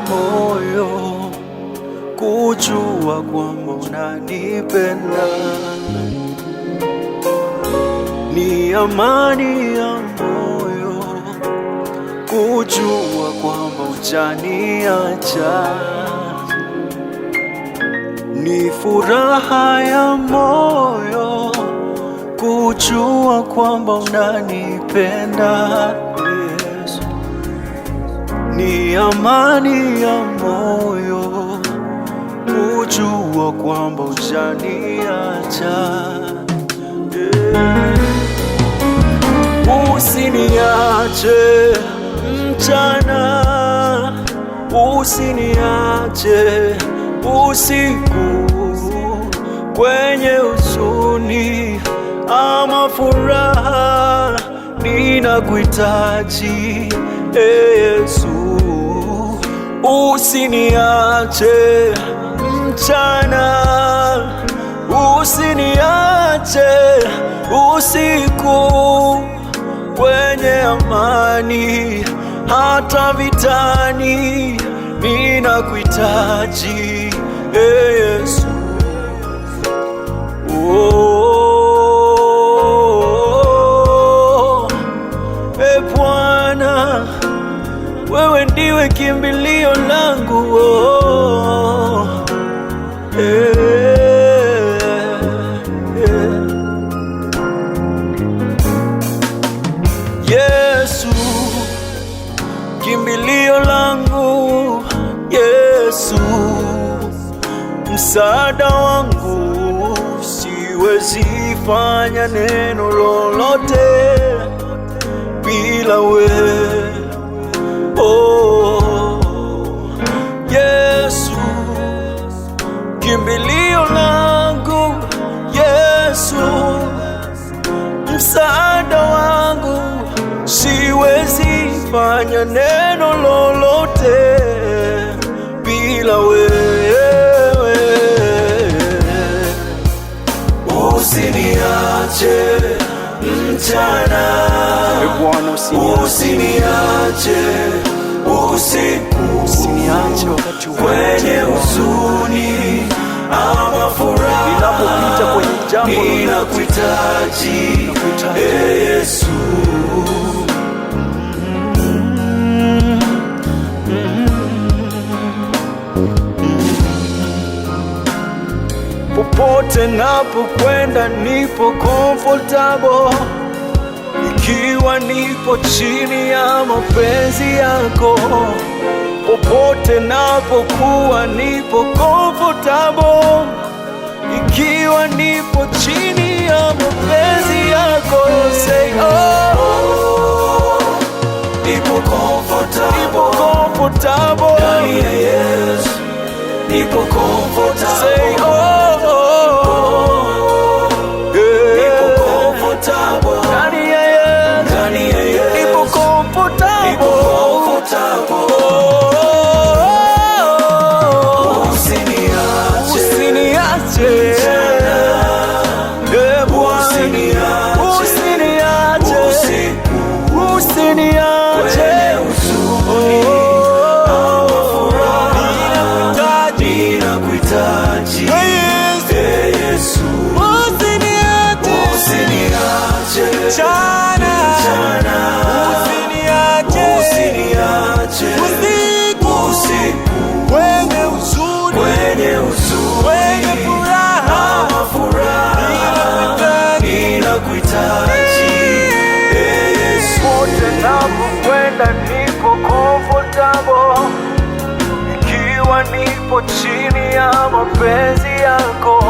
moyo kujua kwamba unanipenda, ni amani ya moyo kujua kwamba hujaniacha, ni furaha ya moyo kujua kwamba unanipenda. Yesu, ni amani ya moyo kujua kwamba hujaniacha. Usiniache mchana, usiniache usiku, kwenye huzuni ama furaha, ninakuhitaji Yesu. Usiniache mchana, usiniache usiku, kwenye amani hata vitani, ninakuhitaji Yesu. Bwana, wewe ndiwe kimbilio langu. Yesu, kimbilio langu. Yesu, msaada wangu. Siwezi fanya neno lolote bila wewe. Yesu, kimbilio langu. Yesu, msaada wangu. Siwezi fanya neno lolote bila wewe. Usiniache mchana, usiniache usiku, kwenye huzuni ama furaha, ninapopita kwenye jambo, ninakuhitaji Yesu. Popote napokwenda nipo comfortable, ikiwa nipo chini ya mapenzi yako. Popote napokuwa nipo comfortable, ikiwa nipo chini ya mapenzi yako. Say nipo comfortable, nipo comfortable ndani ya Yesu, nipo comfortable. Say nipo comfortable ndani ya Yesu, ndani ya Yesu, nipo comfortable, nipo comfortable. Usiniache, usiniache usiniache usiku, usiniache huzuni ama furaha, ninakuhitaji Yesu. Usiniache mchana, usiniache usiku, kwenye huzuni, kwenye furaha, ninakuhitaji Yesu. Popote napokwenda nipo comfortable, ikiwa nipo chini ya mapenzi yako.